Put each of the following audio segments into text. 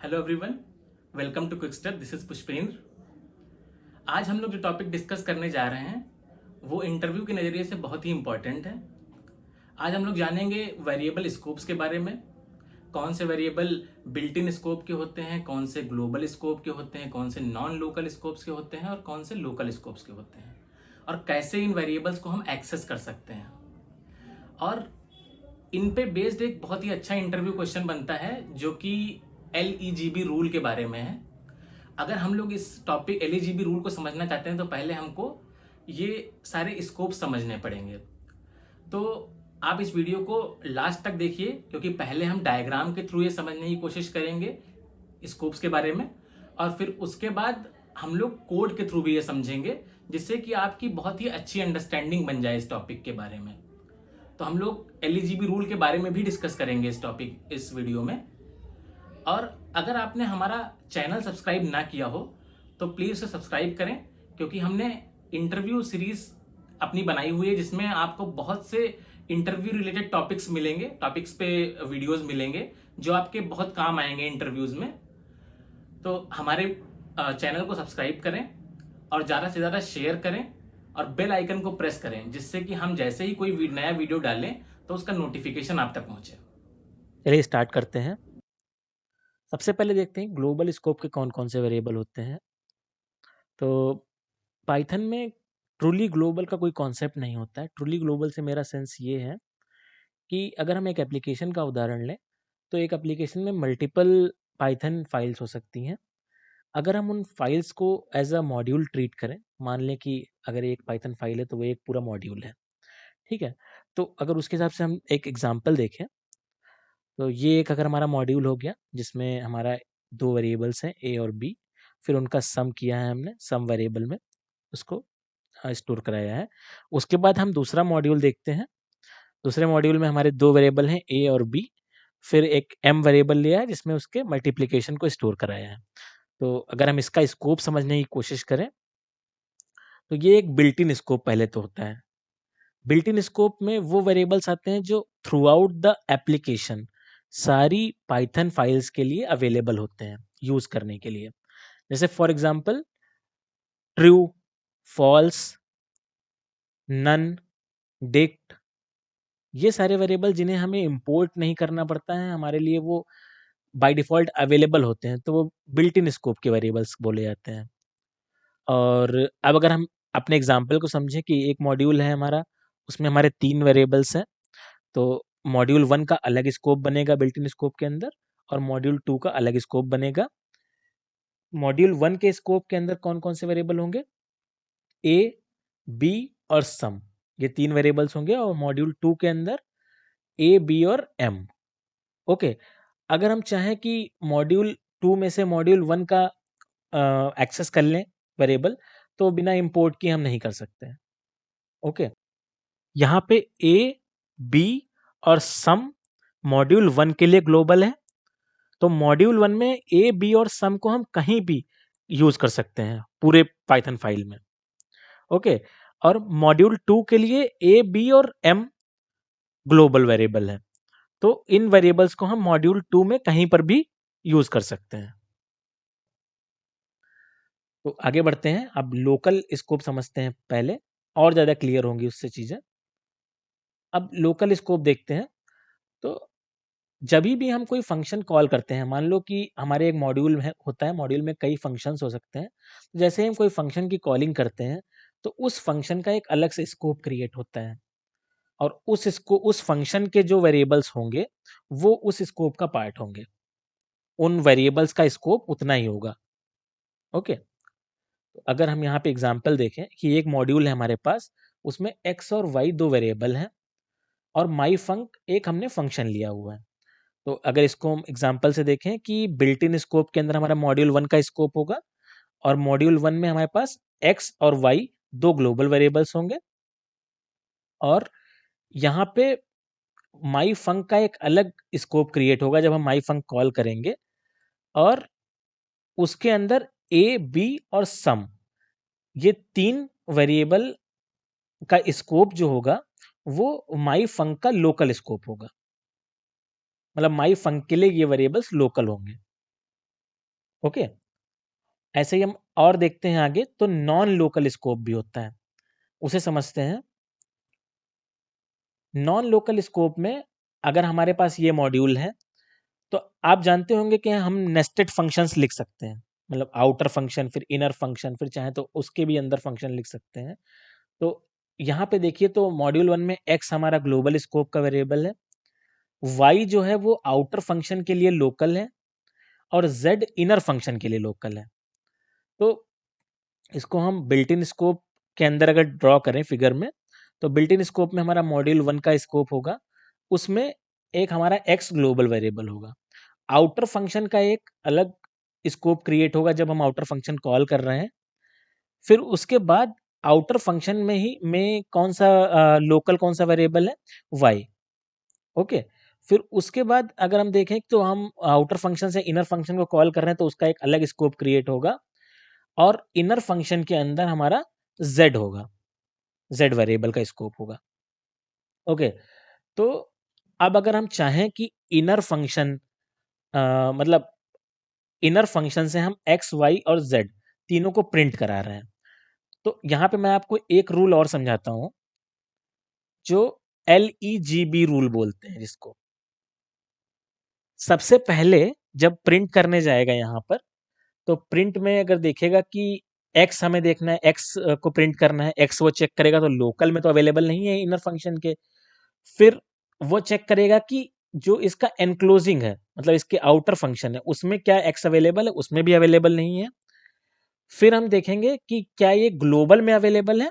Hello everyone, welcome to quick step. This is Pushpendra. आज हम लोग जो टॉपिक डिस्कस करने जा रहे हैं वो इंटरव्यू के नज़रिए से बहुत ही इम्पॉर्टेंट है। आज हम लोग जानेंगे वेरिएबल स्कोप्स के बारे में। कौन से वेरिएबल बिल्ट इन स्कोप के होते हैं, कौन से ग्लोबल स्कोप के होते हैं, कौन से नॉन लोकल स्कोप्स के होते हैं और कौन से लोकल स्कोप्स के होते हैं, और कैसे इन वेरिएबल्स को हम एक्सेस कर सकते हैं। और इन पे बेस्ड एक बहुत ही अच्छा इंटरव्यू क्वेश्चन बनता है जो कि LEGB रूल के बारे में है। अगर हम लोग इस टॉपिक LEGB रूल को समझना चाहते हैं तो पहले हमको ये सारे स्कोप समझने पड़ेंगे। तो आप इस वीडियो को लास्ट तक देखिए, क्योंकि पहले हम डायग्राम के थ्रू ये समझने की कोशिश करेंगे स्कोप्स के बारे में, और फिर उसके बाद हम लोग कोड के थ्रू भी ये समझेंगे, जिससे कि आपकी बहुत ही अच्छी अंडरस्टैंडिंग बन जाए इस टॉपिक के बारे में। तो हम लोग LEGB रूल के बारे में भी डिस्कस करेंगे इस वीडियो में। और अगर आपने हमारा चैनल सब्सक्राइब ना किया हो तो प्लीज़ उसे सब्सक्राइब करें, क्योंकि हमने इंटरव्यू सीरीज अपनी बनाई हुई है जिसमें आपको बहुत से इंटरव्यू रिलेटेड टॉपिक्स पे वीडियोस मिलेंगे जो आपके बहुत काम आएंगे इंटरव्यूज में। तो हमारे चैनल को सब्सक्राइब करें और ज़्यादा से ज़्यादा शेयर करें और बेल आइकन को प्रेस करें, जिससे कि हम जैसे ही कोई नया वीडियो डालें तो उसका नोटिफिकेशन आप तक पहुंचे। चलिए स्टार्ट करते हैं। सबसे पहले देखते हैं ग्लोबल स्कोप के कौन-कौन से वेरिएबल होते हैं। तो पाइथन में ट्रूली ग्लोबल का कोई कॉन्सेप्ट नहीं होता है। ट्रूली ग्लोबल से मेरा सेंस ये है कि अगर हम एक एप्लीकेशन का उदाहरण लें, तो एक एप्लीकेशन में मल्टीपल पाइथन फाइल्स हो सकती हैं। अगर हम उन फाइल्स को एज़ अ मॉड्यूल ट्रीट करें, मान लें कि अगर एक पाइथन फाइल है तो वो एक पूरा मॉड्यूल है, ठीक है? तो अगर उसके हिसाब से हम एक एग्ज़ाम्पल देखें, तो ये एक अगर हमारा मॉड्यूल हो गया जिसमें हमारा 2 वेरिएबल्स हैं ए और बी, फिर उनका सम किया है हमने, सम वेरिएबल में उसको स्टोर कराया है। उसके बाद हम दूसरा मॉड्यूल देखते हैं। दूसरे मॉड्यूल में हमारे 2 वेरिएबल हैं ए और बी, फिर एक एम वेरिएबल लिया है जिसमें उसके मल्टीप्लिकेशन को स्टोर कराया है। तो अगर हम इसका स्कोप समझने की कोशिश करें, तो ये एक बिल्ट इन स्कोप पहले तो होता है। बिल्ट इन स्कोप में वो वेरिएबल्स आते हैं जो थ्रू आउट द एप्लीकेशन सारी पाइथन फाइल्स के लिए अवेलेबल होते हैं यूज करने के लिए। जैसे for example true, false, none, dict, ये सारे वेरिएबल जिन्हें हमें इंपोर्ट नहीं करना पड़ता है, हमारे लिए वो बाय डिफॉल्ट अवेलेबल होते हैं, तो वो बिल्ट इन स्कोप के वेरिएबल्स बोले जाते हैं। और अब अगर हम अपने एग्जांपल को समझें कि एक मॉड्यूल है हमारा, उसमें हमारे 3 वेरिएबल्स हैं, तो मॉड्यूल 1 का अलग स्कोप बनेगा बिल्ट इन स्कोप के अंदर और मॉड्यूल 2 का अलग स्कोप बनेगा। मॉड्यूल 1 के स्कोप के अंदर कौन-कौन से वेरिएबल होंगे? ए, बी और सम, ये 3 वेरिएबल्स होंगे और मॉड्यूल 2 के अंदर ए, बी और एम। ओके, अगर हम चाहें कि मॉड्यूल 2 में से मॉड्यूल 1 का एक्सेस कर लें वेरिएबल, तो बिना इंपोर्ट किए हम नहीं कर सकते हैं। ओके, यहाँ पे ए, बी और सम मॉड्यूल 1 के लिए ग्लोबल है, तो मॉड्यूल 1 में ए, बी और सम को हम कहीं भी यूज़ कर सकते हैं, पूरे पाइथन फाइल में। ओके, और मॉड्यूल 2 के लिए ए, बी और एम ग्लोबल वेरिएबल है। तो इन वेरिएबल्स को हम मॉड्यूल 2 में कहीं पर भी यूज़ कर सकते हैं। तो आगे बढ़ते हैं, अब लोकल स्कोप समझते हैं पहले, और ज़्यादा क्लियर होंगी उससे चीज़ें। अब लोकल स्कोप देखते हैं, तो जभी भी हम कोई फंक्शन कॉल करते हैं, मान लो कि हमारे एक मॉड्यूल है होता है, मॉड्यूल में कई फंक्शंस हो सकते हैं। जैसे ही हम कोई फंक्शन की कॉलिंग करते हैं, तो उस फंक्शन का एक अलग से स्कोप क्रिएट होता है और उस फंक्शन के जो वेरिएबल्स होंगे, वो उस स्कोप का पार्ट होंगे। उन वेरिएबल्स का स्कोप उतना ही होगा। ओके, तो अगर हम यहाँ पे एग्जांपल देखें कि एक मॉड्यूल है हमारे पास, उसमें एक्स और वाई 2 वेरिएबल हैं और माई फंक एक हमने फंक्शन लिया हुआ है। तो अगर इसको हम एग्जांपल से देखें कि बिल्ट इन स्कोप के अंदर हमारा मॉड्यूल 1 का स्कोप होगा और मॉड्यूल 1 में हमारे पास एक्स और वाई 2 ग्लोबल वेरिएबल्स होंगे और यहाँ पे माई फंक का एक अलग स्कोप क्रिएट होगा जब हम माई फंक कॉल करेंगे और उसके अंदर ए, बी और सम, ये 3 वेरिएबल का स्कोप जो होगा वो माई फंक का लोकल स्कोप होगा। मतलब माई फंक के लिए ये वेरिएबल्स लोकल होंगे। ओके, ऐसे ही हम और देखते हैं आगे, तो नॉन लोकल स्कोप भी होता है, उसे समझते हैं। नॉन लोकल स्कोप में अगर हमारे पास ये मॉड्यूल है, तो आप जानते होंगे कि हम नेस्टेड फंक्शंस लिख सकते हैं, मतलब आउटर फंक्शन, फिर इनर फंक्शन, फिर चाहे तो उसके भी अंदर फंक्शन लिख सकते हैं। तो यहाँ पे देखिए, तो मॉड्यूल 1 में x हमारा ग्लोबल स्कोप का वेरिएबल है, y जो है वो आउटर फंक्शन के लिए लोकल है, और z इनर फंक्शन के लिए लोकल है। तो इसको हम बिल्ट इन स्कोप के अंदर अगर ड्रॉ करें फिगर में, तो बिल्ट इन स्कोप में हमारा मॉड्यूल 1 का स्कोप होगा, उसमें एक हमारा x ग्लोबल वेरिएबल होगा। आउटर फंक्शन का एक अलग स्कोप क्रिएट होगा जब हम आउटर फंक्शन कॉल कर रहे हैं। फिर उसके बाद आउटर फंक्शन में ही में कौन सा लोकल कौन सा वेरिएबल है, y। ओके, फिर उसके बाद अगर हम देखें तो हम आउटर फंक्शन से इनर फंक्शन को कॉल कर रहे हैं, तो उसका एक अलग स्कोप क्रिएट होगा, और इनर फंक्शन के अंदर हमारा z होगा, z वेरिएबल का स्कोप होगा। ओके, तो अब अगर हम चाहें कि इनर फंक्शन मतलब इनर फंक्शन से हम x y और z तीनों को प्रिंट करा रहे हैं, तो यहाँ पे मैं आपको एक रूल और समझाता हूँ, जो LEGB रूल बोलते हैं जिसको। सबसे पहले जब प्रिंट करने जाएगा यहाँ पर, तो प्रिंट में अगर देखेगा कि x हमें देखना है, x को प्रिंट करना है, x वो चेक करेगा तो लोकल में तो अवेलेबल नहीं है इनर फंक्शन के। फिर वो चेक करेगा कि जो इसका एनक्लोजिंग है, मतलब इसके आउटर फंक्शन है, उसमें क्या x अवेलेबल है, उसमें भी अवेलेबल नहीं है। फिर हम देखेंगे कि क्या ये ग्लोबल में अवेलेबल है,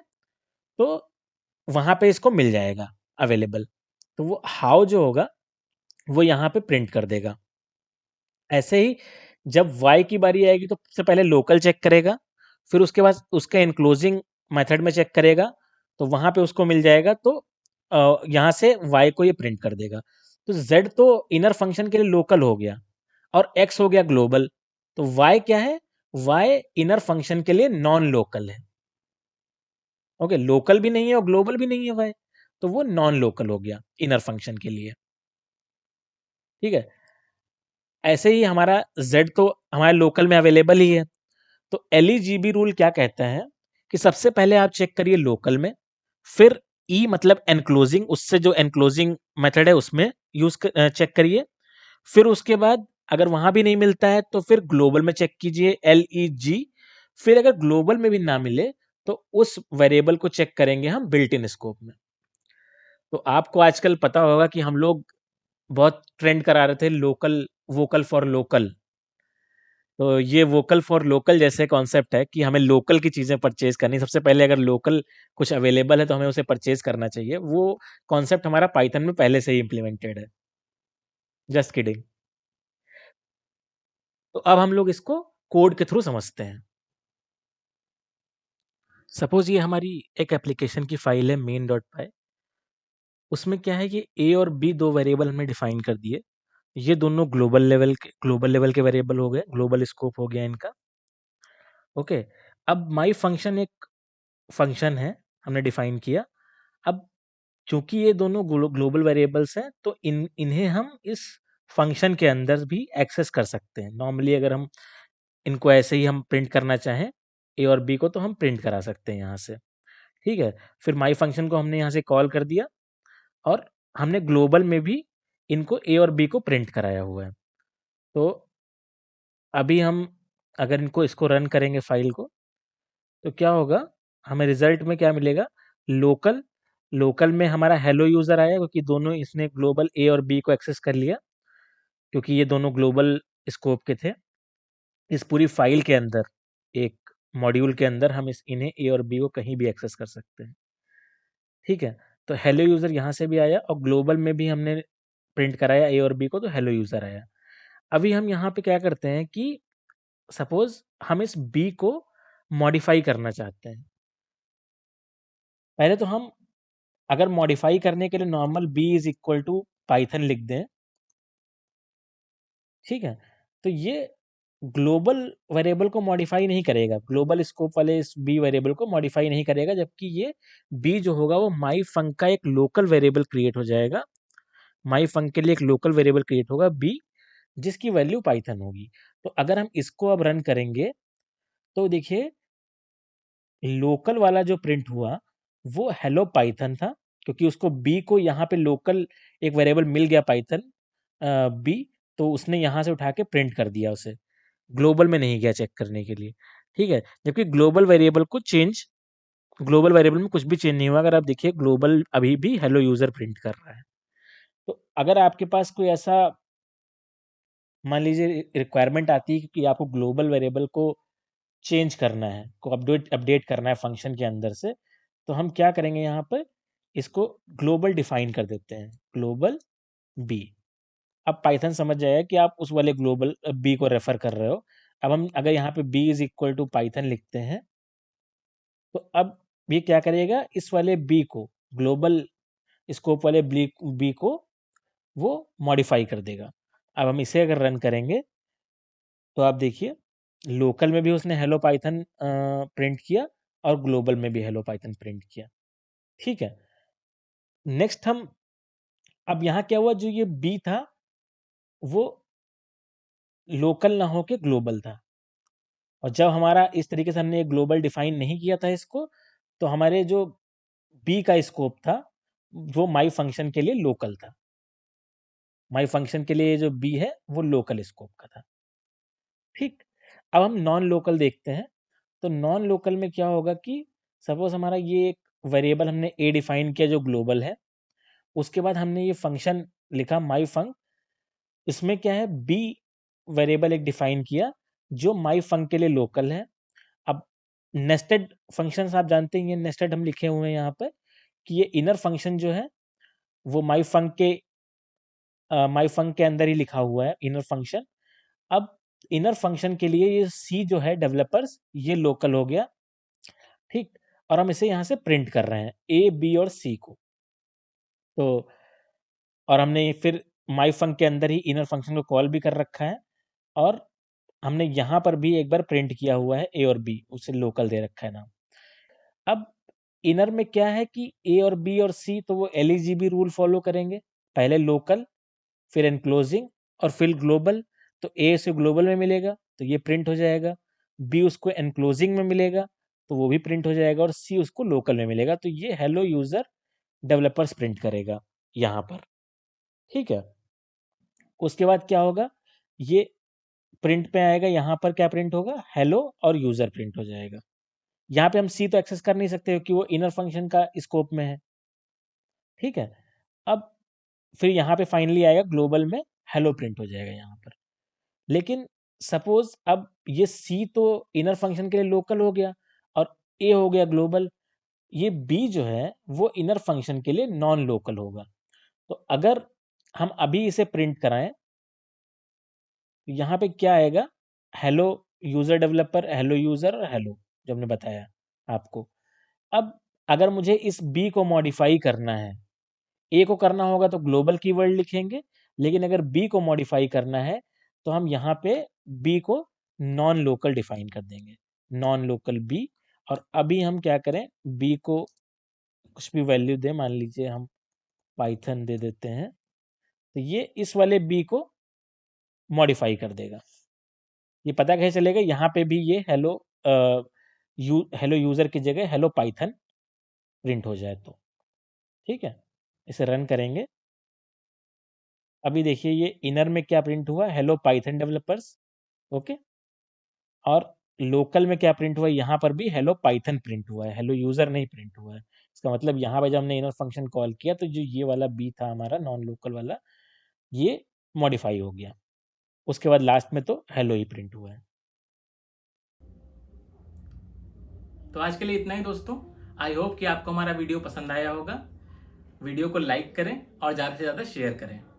तो वहां पे इसको मिल जाएगा अवेलेबल, तो वो हाउ जो होगा वो यहाँ पे प्रिंट कर देगा। ऐसे ही जब y की बारी आएगी तो सबसे पहले लोकल चेक करेगा, फिर उसके बाद उसका एनक्लोजिंग मेथड में चेक करेगा, तो वहां पे उसको मिल जाएगा, तो यहाँ से y को ये प्रिंट कर देगा। तो z तो इनर फंक्शन के लिए लोकल हो गया, और x हो गया ग्लोबल। तो y क्या है, y इनर फंक्शन के लिए नॉन लोकल है। ओके, लोकल भी नहीं है और ग्लोबल भी नहीं है y, तो वो नॉन लोकल हो गया इनर फंक्शन के लिए। ठीक है, ऐसे ही हमारा z तो हमारे लोकल में अवेलेबल ही है। तो LEGB रूल क्या कहता है कि सबसे पहले आप चेक करिए लोकल में, फिर ई मतलब एनक्लोजिंग, उससे जो एनक्लोजिंग मेथड है उसमें चेक करिए। फिर उसके बाद अगर वहां भी नहीं मिलता है तो फिर ग्लोबल में चेक कीजिए, LEG। फिर अगर ग्लोबल में भी ना मिले तो उस वेरिएबल को चेक करेंगे हम बिल्ट इन स्कोप में। तो आपको आजकल पता होगा कि हम लोग बहुत ट्रेंड करा रहे थे लोकल वोकल फॉर लोकल। तो ये वोकल फॉर लोकल जैसे कॉन्सेप्ट है कि हमें लोकल की चीजें परचेज करनी, सबसे पहले अगर लोकल कुछ अवेलेबल है तो हमें उसे परचेज करना चाहिए। वो कॉन्सेप्ट हमारा पाइथन में पहले से ही इम्प्लीमेंटेड है। Just kidding. तो अब हम लोग इसको कोड के थ्रू समझते हैं। सपोज ये हमारी एक एप्लीकेशन की फाइल है main.py। उसमें क्या है, ये a और b दो वेरिएबल हमने डिफाइन कर दिए। ये दोनों ग्लोबल लेवल के वेरिएबल हो गए, ग्लोबल स्कोप हो गया इनका। ओके, अब माई फंक्शन एक फंक्शन है, हमने डिफाइन किया। अब चूंकि ये दोनों ग्लोबल वेरिएबल्स हैं, तो इन्हें हम इस फंक्शन के अंदर भी एक्सेस कर सकते हैं। नॉर्मली अगर हम इनको ऐसे ही हम प्रिंट करना चाहें ए और बी को, तो हम प्रिंट करा सकते हैं यहाँ से। ठीक है, फिर माई फंक्शन को हमने यहाँ से कॉल कर दिया, और हमने ग्लोबल में भी इनको ए और बी को प्रिंट कराया हुआ है। तो अभी हम अगर इनको इसको रन करेंगे फाइल को, तो क्या होगा, हमें रिजल्ट में क्या मिलेगा, लोकल लोकल में हमारा हेलो यूजर आया, क्योंकि दोनों इसने ग्लोबल ए और बी को एक्सेस कर लिया, क्योंकि ये दोनों ग्लोबल स्कोप के थे। इस पूरी फाइल के अंदर, एक मॉड्यूल के अंदर हम इन्हें ए और बी को कहीं भी एक्सेस कर सकते हैं। ठीक है, तो हेलो यूजर यहाँ से भी आया, और ग्लोबल में भी हमने प्रिंट कराया ए और बी को, तो हेलो यूजर आया। अभी हम यहाँ पे क्या करते हैं कि सपोज हम इस बी को मॉडिफाई करना चाहते हैं। पहले तो हम अगर मॉडिफाई करने के लिए normal b is equal to Python लिख दें, ठीक है, तो ये ग्लोबल वेरिएबल को मॉडिफाई नहीं करेगा, ग्लोबल स्कोप वाले इस बी वेरिएबल को मॉडिफाई नहीं करेगा, जबकि ये बी जो होगा वो माई फंक का एक लोकल वेरिएबल क्रिएट हो जाएगा। माई फंक के लिए एक लोकल वेरिएबल क्रिएट होगा बी, जिसकी वैल्यू पाइथन होगी। तो अगर हम इसको अब रन करेंगे तो देखिए लोकल वाला जो प्रिंट हुआ वो हेलो पाइथन था, क्योंकि उसको बी को यहाँ पे लोकल एक वेरिएबल मिल गया पाइथन बी, तो उसने यहाँ से उठा के प्रिंट कर दिया उसे, ग्लोबल में नहीं गया चेक करने के लिए। ठीक है, जबकि ग्लोबल वेरिएबल में कुछ भी चेंज नहीं हुआ। अगर आप देखिए ग्लोबल अभी भी हेलो यूजर प्रिंट कर रहा है। तो अगर आपके पास कोई ऐसा मान लीजिए रिक्वायरमेंट आती है कि आपको ग्लोबल वेरिएबल को चेंज करना है, को अपडेट अपडेट करना है फंक्शन के अंदर से, तो हम क्या करेंगे यहाँ पर इसको ग्लोबल डिफाइन कर देते हैं, ग्लोबल बी। अब पाइथन समझ जाएगा कि आप उस वाले ग्लोबल बी को रेफर कर रहे हो। अब हम अगर यहाँ पे b is equal to Python लिखते हैं तो अब ये क्या करेगा, इस वाले बी को, ग्लोबल स्कोप वाले बी को वो मॉडिफाई कर देगा। अब हम इसे अगर रन करेंगे तो आप देखिए लोकल में भी उसने हेलो पाइथन प्रिंट किया और ग्लोबल में भी हेलो पाइथन प्रिंट किया। ठीक है, नेक्स्ट हम अब यहाँ क्या हुआ, जो ये बी था वो लोकल ना होके ग्लोबल था, और जब हमारा इस तरीके से हमने ग्लोबल डिफाइन नहीं किया था इसको, तो हमारे जो बी का स्कोप था वो माई फंक्शन के लिए लोकल था। माई फंक्शन के लिए जो बी है वो लोकल स्कोप का था। ठीक, अब हम नॉन लोकल देखते हैं। तो नॉन लोकल में क्या होगा कि सपोज हमारा ये एक वेरिएबल हमने ए डिफाइन किया जो ग्लोबल है, उसके बाद हमने ये फंक्शन लिखा माई फंक, इसमें क्या है बी वेरिएबल एक डिफाइन किया जो माई फंक के लिए लोकल है। अब नेस्टेड फंक्शंस आप जानते हैं, ये नेस्टेड हम लिखे हुए हैं यहाँ पर कि ये इनर फंक्शन जो है वो माई फंक के अंदर ही लिखा हुआ है इनर फंक्शन। अब इनर फंक्शन के लिए ये सी जो है डेवलपर्स ये लोकल हो गया। ठीक, और हम इसे यहाँ से प्रिंट कर रहे हैं ए बी और सी को। तो और हमने फिर माई फंक के अंदर ही इनर फंक्शन को कॉल भी कर रखा है, और हमने यहाँ पर भी एक बार प्रिंट किया हुआ है ए और बी, उसे लोकल दे रखा है नाम। अब इनर में क्या है कि ए और बी और सी तो वो एलईजीबी रूल फॉलो करेंगे, पहले लोकल फिर एनक्लोजिंग और फिर ग्लोबल। तो ए से ग्लोबल में मिलेगा तो ये प्रिंट हो जाएगा, बी उसको एनक्लोजिंग में मिलेगा तो वो भी प्रिंट हो जाएगा, और सी उसको लोकल में मिलेगा तो ये हेलो यूजर डेवलपर्स प्रिंट करेगा यहाँ पर। ठीक है, उसके बाद क्या होगा, ये प्रिंट पे आएगा, यहाँ पर क्या प्रिंट होगा, हेलो और यूजर प्रिंट हो जाएगा। यहाँ पे हम सी तो एक्सेस कर नहीं सकते क्योंकि वो इनर फंक्शन का स्कोप में है। ठीक है, अब फिर यहाँ पे फाइनली आएगा ग्लोबल में हेलो प्रिंट हो जाएगा यहाँ पर। लेकिन सपोज अब ये सी तो इनर फंक्शन के लिए लोकल हो गया और ए हो गया ग्लोबल, ये बी जो है वो इनर फंक्शन के लिए नॉन लोकल होगा। तो अगर हम अभी इसे प्रिंट कराएं तो यहाँ पे क्या आएगा, hello user developer, hello user और हेलो, जो हमने बताया आपको। अब अगर मुझे इस बी को मॉडिफाई करना है, ए को करना होगा तो ग्लोबल कीवर्ड लिखेंगे, लेकिन अगर बी को मॉडिफाई करना है तो हम यहाँ पे बी को नॉन लोकल डिफाइन कर देंगे, नॉन लोकल बी। और अभी हम क्या करें, बी को कुछ भी वैल्यू दें, मान लीजिए हम पाइथन दे देते हैं, तो ये इस वाले बी को मॉडिफाई कर देगा। ये पता कैसे चलेगा, यहाँ पे भी ये हेलो यूजर की जगह हेलो पाइथन प्रिंट हो जाए तो। ठीक है, इसे रन करेंगे। अभी देखिए ये इनर में क्या प्रिंट हुआ, हेलो पाइथन डेवलपर्स। ओके, और लोकल में क्या प्रिंट हुआ, यहाँ पर भी हेलो पाइथन प्रिंट हुआ है, हेलो यूजर नहीं प्रिंट हुआ है। इसका मतलब यहाँ पे जब हमने इनर फंक्शन कॉल किया तो जो ये वाला बी था हमारा नॉन लोकल वाला, ये मॉडिफाई हो गया। उसके बाद लास्ट में तो हेलो ही प्रिंट हुआ है। तो आज के लिए इतना ही दोस्तों। आई होप कि आपको हमारा वीडियो पसंद आया होगा। वीडियो को लाइक करें और ज़्यादा से ज़्यादा शेयर करें।